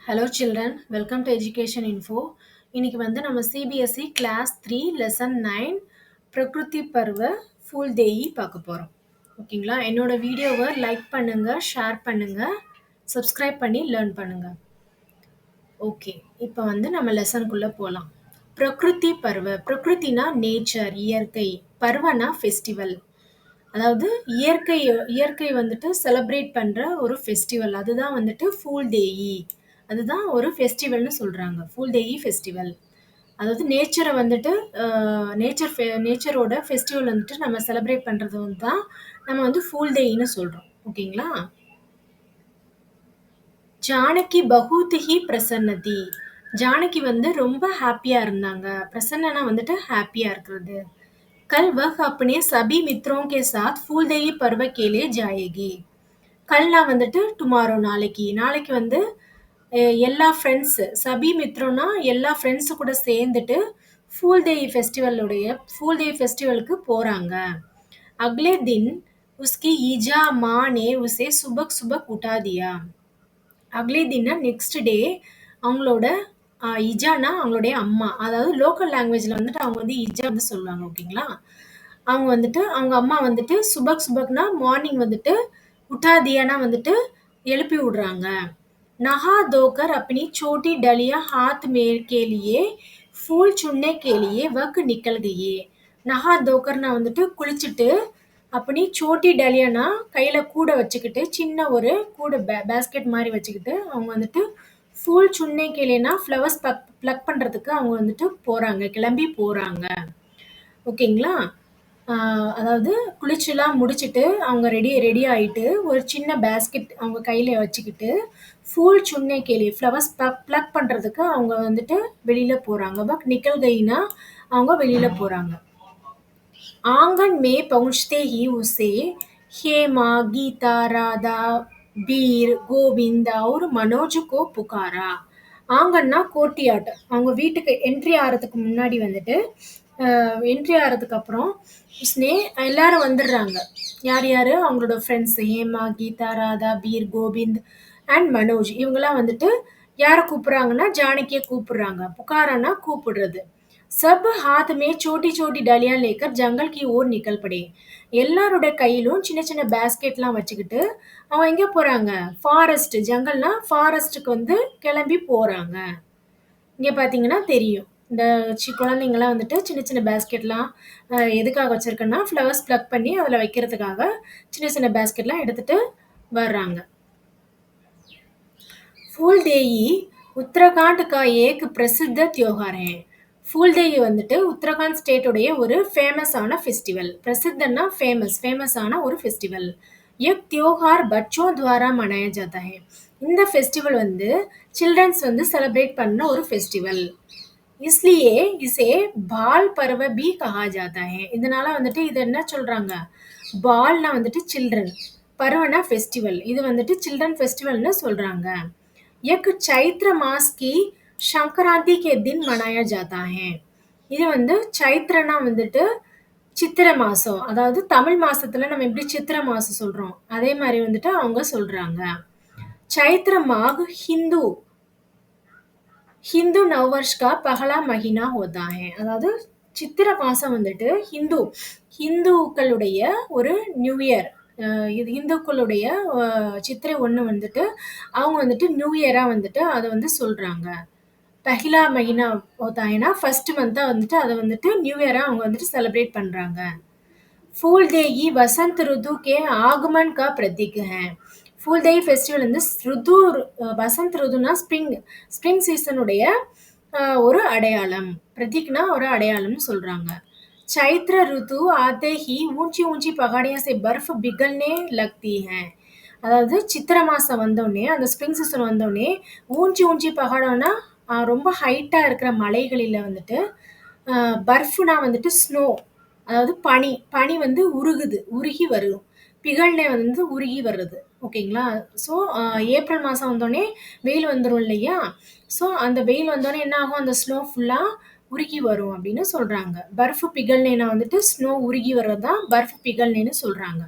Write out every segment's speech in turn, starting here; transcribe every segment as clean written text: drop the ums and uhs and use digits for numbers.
Hello children, welcome to Education Info. இன்னைக்கு வந்து நம்ம சிபிஎஸ்இ கிளாஸ் 3 லெசன் 9 பிரகிருதி பர்வ ஃபுல் டேயி பார்க்க போறோம். ஓகேங்களா? என்னோட வீடியோவை லைக் பண்ணுங்க, ஷேர் பண்ணுங்க, சப்ஸ்கிரைப் பண்ணி லேர்ன் பண்ணுங்க. ஓகே, இப்போ வந்து நம்ம லெசனுக்குள்ள போகலாம். பிரகிருதி பர்வ, பிரகிருத்தினா நேச்சர், இயற்கை, பர்வனா ஃபெஸ்டிவல். அதாவது இயற்கை வந்துட்டு செலிப்ரேட் பண்ற ஒரு ஃபெஸ்டிவல். அதுதான் வந்துட்டு ஃபூல் டேயி. அதுதான் ஒரு ஃபெஸ்டிவல்னு சொல்றாங்க. ஃபூல் டேயி ஃபெஸ்டிவல். அதாவது நேச்சரை வந்துட்டு நேச்சரோட ஃபெஸ்டிவல் வந்துட்டு நம்ம செலிப்ரேட் பண்றது தான் நம்ம வந்து ஃபூல் டேயின்னு சொல்றோம். ஓகேங்களா? ஜானகி பகுத் ஹி பிரசன்னதி. ஜானகி வந்து ரொம்ப ஹாப்பியா இருந்தாங்க. பிரசன்னனா வந்துட்டு ஹாப்பியா இருக்கிறது. कल वह अपने सभी मित्रों के साथ फूलदेई पर्व के लिए जाएगी. கல்னா வந்துட்டு டுமாரோ நாளைக்கு. நாளைக்கு வந்து எல்லா ஃப்ரெண்ட்ஸ் சபி மித்ரோனா எல்லா ஃப்ரெண்ட்ஸ் கூட சேர்ந்துட்டு ஃபூல் தேய் ஃபெஸ்டிவலுக்கு போறாங்க. अगले दिन उसकी ईजा माँ ने उसे सुबह सुबह उठा दिया. அக்லே தின்னா நெக்ஸ்ட் டே அவங்களோட இஜானா அவங்களுடைய அம்மா. அதாவது லோக்கல் லாங்குவேஜ்ல வந்துட்டு அவங்க வந்து இஜா வந்து சொல்லுவாங்க. ஓகேங்களா? அவங்க வந்துட்டு அவங்க அம்மா வந்துட்டு சுபக்னா மார்னிங் வந்துட்டு உட்டாதியானா வந்துட்டு எழுப்பி விடுறாங்க. नहा धोकर अपनी छोटी डलिया हाथ में के लिए फूल चुनने के लिए वह निकल गई. நஹா தோக்கர்னா வந்துட்டு குளிச்சுட்டு அப்படி சோட்டி டலியானா கையில கூட வச்சுக்கிட்டு சின்ன ஒரு கூட பேஸ்கெட் மாதிரி வச்சுக்கிட்டு அவங்க வந்துட்டு ஃபூல் சுன்னை கேலினா ஃப்ளவர்ஸ் ப்ளக் பண்றதுக்கு அவங்க வந்துட்டு போறாங்க, கிளம்பி போறாங்க. ஓகேங்களா? அதாவது குளிச்சுலாம் முடிச்சுட்டு அவங்க ரெடி ஆயிட்டு ஒரு சின்ன பேஸ்கெட் அவங்க கையில வச்சுக்கிட்டு ஃபூல் சுன்னை கேலி ஃப்ளவர்ஸ் ப்ளக் பண்றதுக்கு அவங்க வந்துட்டு வெளியில போறாங்க. பட் நிக்கல் கைனா அவங்க வெளியில போறாங்க. आंगन में पहुंचते ही उसे हेमा, गीता, राधा, बीर, गोविंद और मनोज को पुकारा. ஆங்கன்னா கோர்ட்டியாட். அவங்க வீட்டுக்கு என்ட்ரி ஆகிறதுக்கு முன்னாடி வந்துட்டு என்ட்ரி ஆகிறதுக்கு அப்புறம் உஸ்னே எல்லாரும் வந்துடுறாங்க. யார் யார்? அவங்களோட ஃப்ரெண்ட்ஸ் ஹேமா, கீதா, ராதா, பீர், கோவிந்த் அண்ட் மனோஜ். இவங்கெல்லாம் வந்துட்டு யாரை கூப்பிடுறாங்கன்னா ஜானகியை கூப்பிடுறாங்க. புகாரானா கூப்பிடுறது. சப் हाथ में छोटी छोटी डालियां लेकर जंगल की ओर निकल पड़े. எல்லாரோட கையிலும் சின்ன சின்ன பேஸ்கெட்லாம் வச்சுக்கிட்டு அவங்க எங்க போறாங்க? ஃபாரஸ்ட். ஜங்கல்னா ஃபாரஸ்ட்டுக்கு வந்து கிளம்பி போறாங்க. இங்க பாத்தீங்கன்னா தெரியும். இந்த குழந்தைங்கலாம் வந்துட்டு சின்ன சின்ன பேஸ்கெட்லாம் எதுக்காக வச்சிருக்கேன்னா ஃப்ளவர்ஸ் ப்ளக் பண்ணி அதில் வைக்கிறதுக்காக சின்ன சின்ன பேஸ்கெட்லாம் எடுத்துட்டு வர்றாங்க. फूल देई उत्तराखंड का एक प्रसिद्ध त्योहार है. फूल देई வந்துட்டு உத்தரகாண்ட் ஸ்டேட்டோடைய ஒரு ஃபேமஸான ஃபெஸ்டிவல். பிரசித்தன்னா ஃபேமஸான ஒரு ஃபெஸ்டிவல். एक त्योहार बच्चों द्वारा मनाया जाता है. இந்த ஃபெஸ்டிவல் வந்து சில்ட்ரன்ஸ் வந்து செலிப்ரேட் பண்ண ஒரு ஃபெஸ்டிவல். इसलिए इसे बाल पर्व भी कहा जाता है. இதனால வந்துட்டு இது என்ன சொல்றாங்க? பால்னா வந்துட்டு சில்ட்ரன், பருவனா ஃபெஸ்டிவல். இது வந்துட்டு சில்ட்ரன் ஃபெஸ்டிவல்னு சொல்றாங்க. एक चैत्र मास की संक्रांति के दिन मनाया जाता है. இது வந்து சைத்ரனா வந்துட்டு சித்திரை மாசம். அதாவது தமிழ் மாசத்துல நம்ம எப்படி சித்திரை மாசம் சொல்றோம் அதே மாதிரி வந்துட்டு அவங்க சொல்றாங்க. चैत्र माघ हिंदू नववर्ष का पहला महीना होता है. அதாவது சித்திரை மாசம் வந்துட்டு ஹிந்துக்களுடைய ஒரு நியூ இயர். இது இந்துக்களுடைய சித்திரை 1 வந்துட்டு அவங்க வந்துட்டு நியூ இயரா வந்துட்டு அதை வந்து சொல்றாங்க. பஹிலா மஹினா होता है ना ஃபர்ஸ்ட் மந்த்தா வந்துட்டு அதை வந்துட்டு நியூ இயரா அவங்க வந்துட்டு செலிப்ரேட் பண்றாங்க. फूल देई वसंत ऋतु के आगमन का प्रतीक है. फूल देई ஃபெஸ்டிவல் வந்து வசந்த் ருதுனா ஸ்ப்ரிங் சீசனுடைய ஒரு அடையாளம். பிரதீக்னா ஒரு அடையாளம்னு சொல்றாங்க. चैत्र ऋतु आते ही ऊंची ऊंची पहाड़ियों से बर्फ पिघलने लगती है. அதாவது சித்திரை மாசம் வந்தோடனே அந்த ஸ்ப்ரிங் சீசன் வந்தோடனே ஊஞ்சி பகாடம்னா ரொம்ப ஹைட்டா இருக்கிற மலைகளில வந்துட்டு பர்ஃப்னா வந்துட்டு ஸ்னோ, அதாவது பனி வந்து உருகி வரும். பிகழ்னே வந்து உருகி வர்றது. ஓகேங்களா? ஸோ ஏப்ரல் மாசம் வந்தோடனே வெயில் வந்துடும் இல்லையா? ஸோ அந்த வெயில் வந்தோடனே என்ன ஆகும்? அந்த ஸ்னோ ஃபுல்லா உருகி வரும் அப்படின்னு சொல்றாங்க. பர்ஃப் பிகழ்னேனா வந்துட்டு ஸ்னோ உருகி வர்றது தான் பர்ஃப் பிகழ்னேன்னு சொல்றாங்க.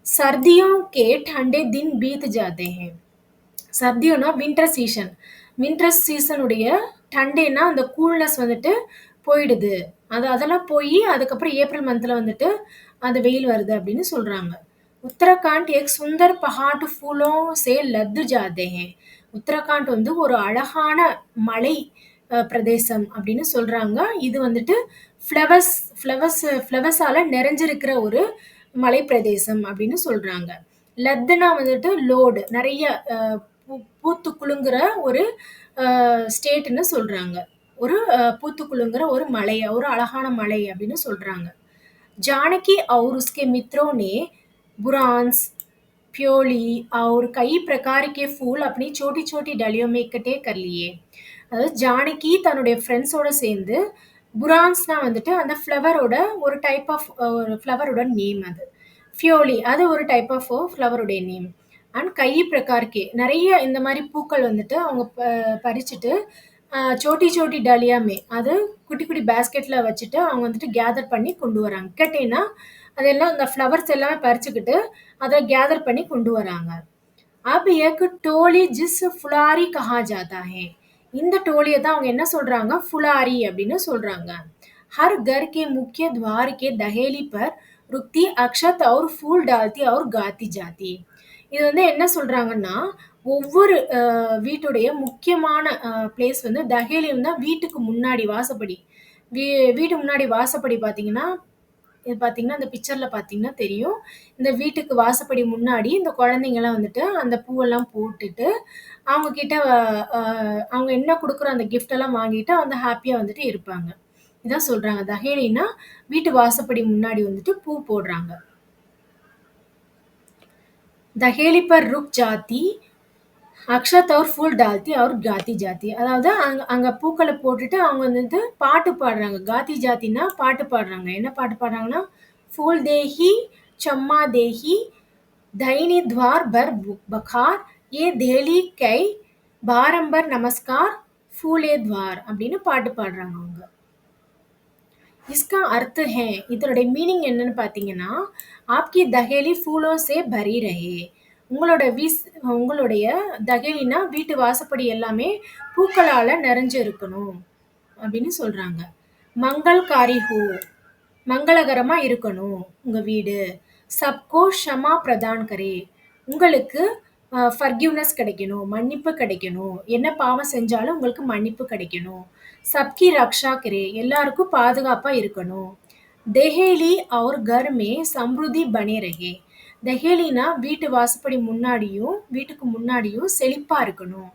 सर्दियों के ठंडे दिन बीत जाते हैं. सर्दियों ना विंटर सीजन. வின்டர் சீசனுடைய டண்டேனா அந்த கூல்னஸ் வந்துட்டு போயிடுது. அதெல்லாம் போயி அதுக்கப்புறம் ஏப்ரல் மந்த்ல வந்துட்டு அந்த வெயில் வருது அப்படின்னு சொல்றாங்க. உத்தரகாண்ட் ஏக் சுந்தர் பஹாட் ஃபூலோं से लद जाते हैं. உத்தரகாண்ட் வந்து ஒரு அழகான மலை பிரதேசம் அப்படின்னு சொல்றாங்க. இது வந்துட்டு ஃப்ளவர்ஸ் ஃப்ளவர்ஸ் ஃப்ளவர்ஸால நிறைஞ்சிருக்கிற ஒரு மலை பிரதேசம் அப்படின்னு சொல்றாங்க. லத்துனா வந்துட்டு லோடு நெறைய பூத்து குலுங்குற ஒரு ஸ்டேட்ன்னு சொல்றாங்க. ஒரு பூத்து குலுங்குற ஒரு மலை, ஒரு அழகான மலை அப்படின்னு சொல்றாங்க. जानकी और उसके मित्रों ने बुरांस, प्योली और कई प्रकार के फूल अपनी छोटी-छोटी डालियों में इकट्ठे कर लिए. அதாவது ஜானகி தன்னுடைய ஃப்ரெண்ட்ஸோட சேர்ந்து புரான்ஸ்னா வந்துட்டு அந்த ஃப்ளவரோட ஒரு டைப் ஆஃப் ஒரு ஃப்ளவரோட நேம் அது. ஃபியோலி அது ஒரு டைப் ஆஃப் ஃப்ளவருடைய நேம். அண்ட் கை பிரகார்க்கே நெறைய இந்த மாரி பூக்கள் வந்துட்டு அவங்க பறிச்சுட்டு சோட்டி சோட்டி டாலியாமே அது குட்டி குட்டி பேஸ்கெட்ல வச்சுட்டு அவங்க வந்துட்டு கேதர் பண்ணி கொண்டு வராங்க. இக்கட்டைனா அதெல்லாம் அந்த ஃப்ளவர்ஸ் எல்லாமே பறிச்சுக்கிட்டு அத கேதர் பண்ணி கொண்டு வராங்க. अब एक टोली जिस फुलारी कहा जाता है. இந்த டோலிய தான் அவங்க என்ன சொல்றாங்க? फुलारी அப்படின்னு சொல்றாங்க. हर घर के मुख्य द्वार के दहेली पर रुकती अक्षत और फूल डालती और गाती जाती. இது வந்து என்ன சொல்றாங்கன்னா, ஒவ்வொரு வீட்டுடைய முக்கியமான பிளேஸ் வந்து தஹேலின்னா வீட்டுக்கு முன்னாடி வாசப்படி. வீ வீட்டு முன்னாடி வாசப்படி பார்த்தீங்கன்னா, இது பார்த்தீங்கன்னா, அந்த பிக்சர்ல பார்த்தீங்கன்னா தெரியும். இந்த வீட்டுக்கு வாசப்படி முன்னாடி இந்த குழந்தைங்கலாம் வந்துட்டு அந்த பூவெல்லாம் போட்டுட்டு, அவங்க கிட்ட அ அவங்க என்ன குடுக்குற அந்த கிஃப்ட் எல்லாம் வாங்கிட்டு வந்து ஹேப்பியா வந்துட்டு இருப்பாங்க. இதான் சொல்றாங்க. தஹேலின்னா வீட்டு வாசப்படி முன்னாடி வந்துட்டு பூ போடுறாங்க. दहेली पर रुक जाती அக்ஷத் और फूल डालती और गाती जाती. அதாவது அங்க பூக்கள போட்டுட்டு அவங்க வந்துட்டு பாட்டு பாடுறாங்க. காத்தி ஜாத்தின்னா பாட்டு பாடுறாங்க. என்ன பாட்டு பாடுறாங்கன்னா, फूल देही चम्मा देही दैनी द्वार भर बखार ये देली कै बारंबर நமஸ்கார் फूले द्वार அப்படின்னு பாட்டு பாடுறாங்க அவங்க. इसका अर्थ है இதனுடைய மீனிங் என்னன்னு பார்த்தீங்கன்னா, आपकी दहेली फूलों से भरी रहे. உங்களோட உங்களுடைய தகேலினா வீட்டு வாசப்படி எல்லாமே பூக்களால நிறைஞ்சு இருக்கணும் அப்படின்னு சொல்றாங்க. மங்கள்காரி ஹோ மங்களகரமா இருக்கணும் உங்க வீடு. சப்கோ ஷமா பிரதான் கரே உங்களுக்கு ஃபர்கிவ்னஸ் கிடைக்கணும், மன்னிப்பு கிடைக்கணும். என்ன பாவம் செஞ்சாலும் உங்களுக்கு மன்னிப்பு கிடைக்கணும். சப்கி ரக்ஷா கரே எல்லாருக்கும் பாதுகாப்பா இருக்கணும். தெஹேலி और घर में समृद्धि बने रहे. தெஹேலினா வீட்டு வாசப்படி முன்னாடியும் வீட்டுக்கு முன்னாடியும் செழிப்பா இருக்கணும்.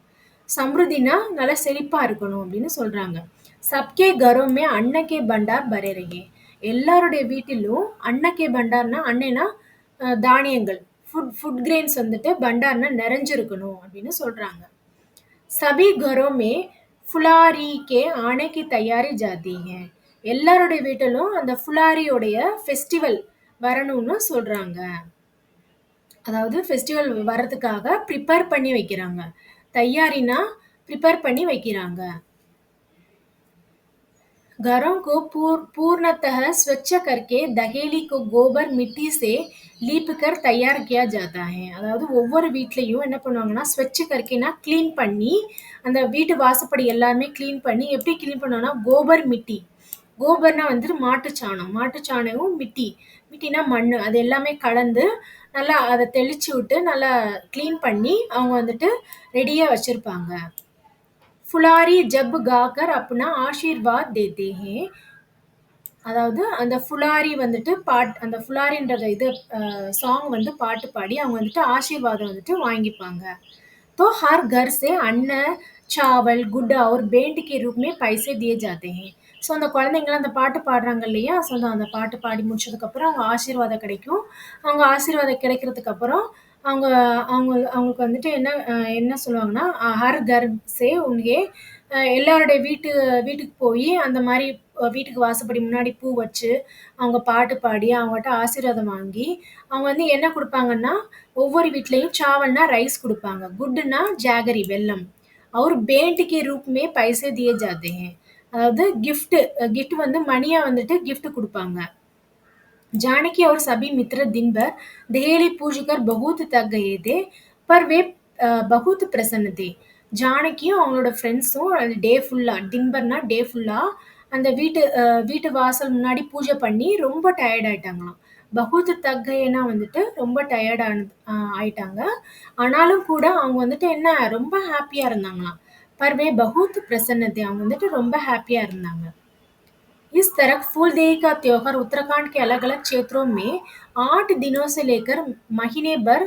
சம்ருத்தினா நல்லா செழிப்பா இருக்கணும் அப்படின்னு சொல்றாங்க. சப்கே கரோமே அன்னக்கே பண்டார் பரே ரஹே. எல்லாருடைய வீட்டிலும் அன்னக்கே பண்டார்னா அன்னைனா தானியங்கள் ஃபுட் கிரெயின்ஸ் வந்துட்டு பண்டார்னா நிறைஞ்சிருக்கணும் அப்படின்னு சொல்றாங்க. சபி கரோமே ஃபுலாரி கே ஆனே கி தயாரி ஜாதி ஹை. எல்லாருடைய வீட்டிலும் அந்த ஃபுலாரியோடைய ஃபெஸ்டிவல் வரணும்னு சொல்றாங்க. அதாவது ஃபெஸ்டிவல் வர்றதுக்காக ப்ரிப்பேர் பண்ணி வைக்கிறாங்க. தயாரினா ப்ரிப்பேர் பண்ணி வைக்கிறாங்க. घरों को पूर्णतः स्वच्छ करके दहेली को गोबर मिट्टी से लीप कर तैयार किया जाता है. அதாவது ஒவ்வொரு வீட்லயும் என்ன பண்ணுவாங்கன்னா, ஸ்வச் கர்கேனா கிளீன் பண்ணி, அந்த வீட்டு வாசப்படி எல்லாமே கிளீன் பண்ணி எப்படி கிளீன் பண்ணுவாங்கன்னா, கோபர் மிட்டி. கோபர்னா வந்துட்டு மாட்டுச்சாணம். மாட்டுச்சாணமும் மிட்டி. மிட்டினா மண்ணு. அது எல்லாமே கலந்து நல்லா அத தெளிச்சு விட்டு, நல்லா கிளீன் பண்ணி அவங்க வந்துட்டு ரெடியா வச்சிருப்பாங்க. ஃபுலாரி ஜப் காக்கர் அப்னா ஆஷீர்வாத் தேத்தே ஹே. அதாவது அந்த ஃபுலாரி வந்துட்டு அந்த ஃபுலாரின்ற இது சாங் வந்து பாட்டு பாடி அவங்க வந்துட்டு ஆசீர்வாதம் வந்துட்டு வாங்கிப்பாங்க. तो हर घर से अन्न, चावल, गुड़ और भेंट के रूप में पैसे दिए जाते हैं. ஸோ அந்த குழந்தைங்கலாம் அந்த பாட்டு பாடுறாங்க இல்லையா? ஸோ அந்த பாட்டு பாடி முடிச்சதுக்கப்புறம் அவங்க ஆசீர்வாதம் கிடைக்கும். அவங்க ஆசீர்வாதம் கிடைக்கிறதுக்கு அப்புறம் அவங்க அவங்க அவங்களுக்கு வந்துட்டு என்ன சொல்லுவாங்கன்னா, ஹர் கர் சே உன்ஹே எல்லாருடைய வீட்டுக்கு போயி அந்த மாரி வீட்டுக்கு வாசப்படி முன்னாடி பூ வச்சு, அவங்க பாட்டு பாடி, அவங்கட்ட ஆசீர்வாதம் வாங்கி, அவங்க வந்து என்ன குடுப்பாங்கன்னா, ஒவ்வொரு வீட்லயும் சாவல்னா ரைஸ் குடுப்பாங்க. குட்னா ஜாகரி வெல்லம். और भेंट के रूप में पैसे दिए जाते हैं. அதாவது கிஃப்ட் வந்து மணியா வந்துட்டு கிஃப்ட் குடுப்பாங்க. जानकी और सभी मित्र दिन भर दहेली पूजकर बहुत थक गए थे, पर वे बहुत प्रसन्न थे. ஜானகியும் அவங்களோட ஃப்ரெண்ட்ஸும் டே ஃபுல்லா டின்பர்னா டே ஃபுல்லா அந்த வீட்டு வாசல் முன்னாடி பூஜை பண்ணி ரொம்ப டயர்ட் ஆயிட்டாங்களாம். பகுத் தக் கயேன்னா வந்துட்டு ரொம்ப டயர்ட் ஆயிட்டாங்க. ஆனாலும் கூட அவங்க வந்துட்டு என்ன ரொம்ப ஹாப்பியா இருந்தாங்களாம். பர்வே பகுத் பிரசன்ன தே அவங்க வந்துட்டு ரொம்ப ஹாப்பியா இருந்தாங்க. इस तरह फूलदेई का त्योहार उत्तराखंड के अलग-अलग क्षेत्रों में 8 दिनों से लेकर महीने भर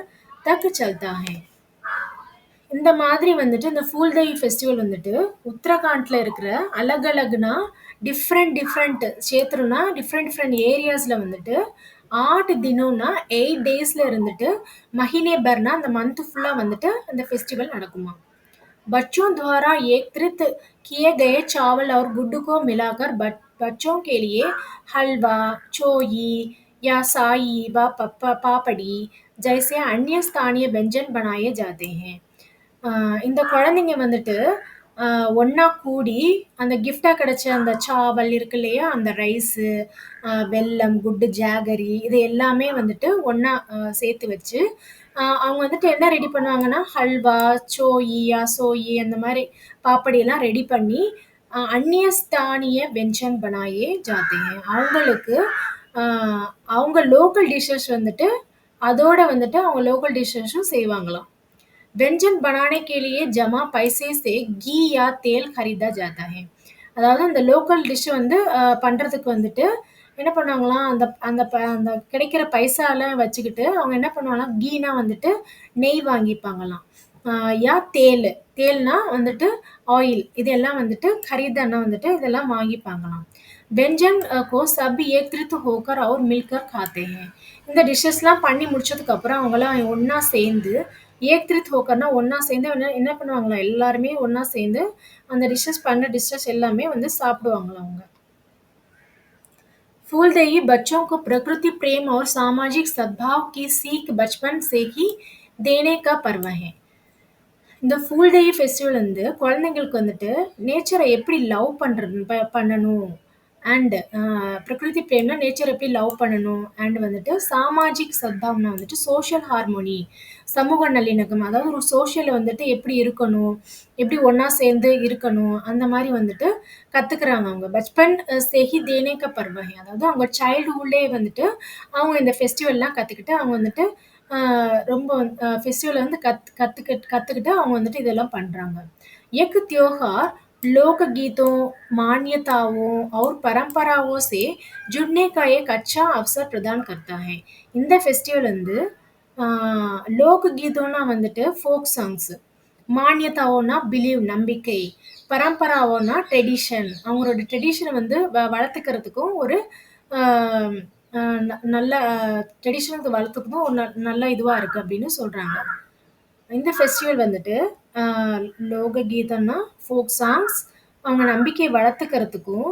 तक चलता है. இந்த மாதிரி வந்துட்டு இந்த ஃபூல்தேய் ஃபெஸ்டிவல் வந்துட்டு உத்தரகாண்ட்ல இருக்கிற அலக் அலக்னா டிஃப்ரெண்ட் சேத்ருனா டிஃப்ரெண்ட் ஏரியாஸ்ல வந்துட்டு 8 தினம்னா 8 டேஸ்ல இருந்துட்டு மஹினே பர்னா அந்த மந்த் ஃபுல்லா வந்துட்டு அந்த ஃபெஸ்டிவல் நடக்குமா. बच्चों द्वारा एकत्रित किए गए चावल और गुड्डू को मिलाकर बच्चों के लिए हलवा, चोई या साई व पापड़ी जैसे अन्य स्थानीय व्यंजन बनाए जाते हैं. இந்த குழந்தைங்க வந்துட்டு ஒண்ணா கூடி அந்த கிஃப்டா கிடைச்ச அந்த சாவல் இருக்கு இல்லையா, அந்த ரைஸு, வெல்லம், குட்டு, ஜாகரி இது எல்லாமே வந்துட்டு ஒண்ணா சேர்த்து வச்சு அவங்க வந்துட்டு என்ன ரெடி பண்ணுவாங்கன்னா, ஹல்வா, சோயி, சோயி அந்த மாரி பாப்படி எல்லாம் ரெடி பண்ணி அந்நிய ஸ்தானிய வெஞ்சன் பனாயே ஜாத்தே ஹை. அவங்களுக்கு அ அவங்க லோக்கல் டிஷ்ஷஸ் வந்துட்டு அதோட வந்துட்டு அவங்க லோக்கல் டிஷ்ஷஸும் செய்வாங்களாம். व्यंजन बनाने के लिए जमा पैसे से घी या तेल खरीदा जाता है. அதாவது அந்த லோக்கல் டிஷ் வந்து பண்றதுக்கு வந்துட்டு என்ன பண்ணுவாங்களாம், அந்த அந்த அந்த கிடைக்கிற பைசாலாம் வச்சுக்கிட்டு அவங்க என்ன பண்ணுவாங்கன்னா, கீனா வந்துட்டு நெய் வாங்கிப்பாங்களாம். யா தேல், தேல்னா வந்துட்டு ஆயில் இதெல்லாம் வந்துட்டு खरीदना வந்துட்டு இதெல்லாம் வாங்கிப்பாங்களாம். व्यंजन को सब एकत्रित होकर और मिलकर खाते हैं. இந்த டிஷ்ஷஸ்லாம் பண்ணி முடிச்சதுக்கு அப்புறம் அவங்கலாம் ஒண்ணா சேர்ந்து ஏக்த்ரித் ஹோக்கர்னா ஒண்ணா சேர்ந்து என்ன பண்ணுவாங்களாம், எல்லாருமே ஒண்ணா சேர்ந்து அந்த டிஷ்ஷஸ் எல்லாமே வந்து சாப்பிடுவாங்களாம் அவங்க. फूलदेई बच्चों को प्रकृति प्रेम और सामाजिक सद्भाव की सीख बचपन से ही देने का पर्व है. இந்த ஃபூல் டே ஃபெஸ்டிவல் வந்து குழந்தைங்களுக்கு வந்துட்டு நேச்சரை எப்படி லவ் பண்றது பண்ணணும் அண்ட் பிரகிருதி பிரேம்னா நேச்சர் எப்படி லவ் பண்ணணும் அண்ட் வந்துட்டு சாமாஜிக் சத்பாவனா வந்துட்டு சோஷியல் ஹார்மோனி சமூக நல்லிணக்கம் அதாவது ஒரு சோஷியல் வந்துட்டு எப்படி இருக்கணும் எப்படி ஒண்ணா சேர்ந்து இருக்கணும் அந்த மாதிரி வந்துட்டு கத்துக்கிறாங்க அவங்க பச்பன் செஹி தேனேக்க பர்வகை அதாவது அவங்க சைல்டுஹுட்லே வந்துட்டு அவங்க இந்த ஃபெஸ்டிவல்லாம் கத்துக்கிட்டு அவங்க வந்துட்டு ரொம்ப ஃபெஸ்டிவலை வந்து கத்துக்கிட்டு அவங்க வந்துட்டு இதெல்லாம் பண்றாங்க. एक त्योहार लोक गीतों, मान्यताओं और परंपराओं से जुड़ने का एक अच्छा अवसर प्रदान करता है. இந்த ஃபெஸ்டிவல் வந்து லோக் கீதம்னா வந்துட்டு ஃபோக் சாங்ஸ், மானியதாவோனா பிலீவ் நம்பிக்கை, பரம்பராவோனா ட்ரெடிஷன் அவங்களோட ட்ரெடிஷனை வந்து வளர்த்துக்கிறதுக்கும் ஒரு ஆஹ் நல்ல ட்ரெடிஷனல் வளர்த்துக்கணும் ஒரு நல்ல இதுவா இருக்கு அப்படின்னு சொல்றாங்க. இந்த ஃபெஸ்டிவல் வந்துட்டு லோக கீதம்னா ஃபோக் சாங்ஸ் அவங்க நம்பிக்கையை வளர்த்துக்கிறதுக்கும்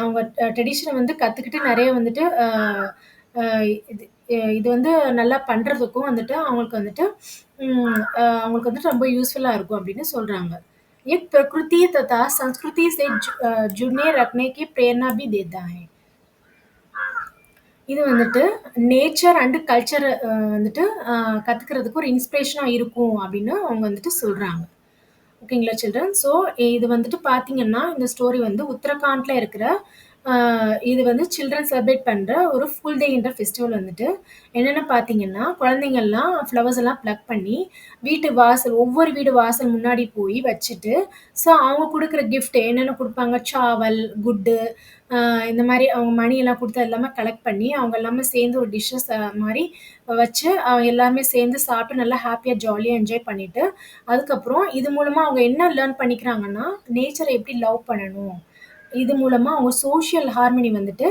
அவங்க ட்ரெடிஷனை வந்து கற்றுக்கிட்டு நிறைய வந்துட்டு இது இது வந்து நல்லா பண்ணுறதுக்கும் வந்துட்டு அவங்களுக்கு வந்துட்டு அவங்களுக்கு வந்துட்டு ரொம்ப யூஸ்ஃபுல்லாக இருக்கும் அப்படின்னு சொல்கிறாங்க. एक प्रकृति तथा संस्कृति से जुड़ने रखने की प्रेरणा भी देता है. இது வந்துட்டு நேச்சர் அண்ட் கல்ச்சர் வந்துட்டு கத்துக்கிறதுக்கு ஒரு இன்ஸ்பிரேஷனா இருக்கும் அப்படின்னு அவங்க வந்துட்டு சொல்றாங்க. ஓகேங்களா சில்ட்ரன்? ஸோ இது வந்துட்டு பார்த்தீங்கன்னா, இந்த ஸ்டோரி வந்து உத்தரகாண்ட்ல இருக்கிற இது வந்து சில்ட்ரன் செலிப்ரேட் பண்ற ஒரு ஃபுல் டேன்ற ஃபெஸ்டிவல் வந்துட்டு என்னென்ன பார்த்தீங்கன்னா, குழந்தைங்கள்லாம் ஃப்ளவர்ஸ் எல்லாம் ப்ளக் பண்ணி ஒவ்வொரு வீடு வாசல் முன்னாடி போய் வச்சுட்டு, ஸோ அவங்க குடுக்குற கிஃப்ட் என்னென்ன குடுப்பாங்க, சாவல், குட்டு இந்த மாரி அவங்க மணி எல்லாம் குடுத்து எல்லாமே கலெக்ட் பண்ணி, அவங்க எல்லாமே சேர்ந்து ஒரு டிஷ்ஷஸ் மாரி வச்சு, அவங்க எல்லாருமே சேர்ந்து சாப்பிட்டு நல்லா ஹேப்பியா, ஜாலியா என்ஜாய் பண்ணிட்டு, அதுக்கப்புறம் இது மூலமா அவங்க என்ன லேர்ன் பண்ணிக்கிறாங்கன்னா, நேச்சர எப்படி லவ் பண்ணணும். இது மூலமா அவங்க சோஷியல் ஹார்மனி வந்துட்டு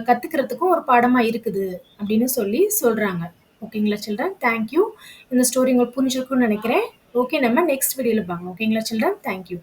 கத்துக்கிறதுக்கும் ஒரு பாடமா இருக்குது அப்படின்னு சொல்லி சொல்றாங்க. ஓகேங்களா சில்ட்ரன்? Thank you. இந்த ஸ்டோரி உங்களுக்கு புரிஞ்சிருக்கும்னு நினைக்கிறேன். ஓகே நம்ம நெக்ஸ்ட் வீடியோல பார்க்கலாம். ஓகேங்களா சில்ட்ரன்? Thank you.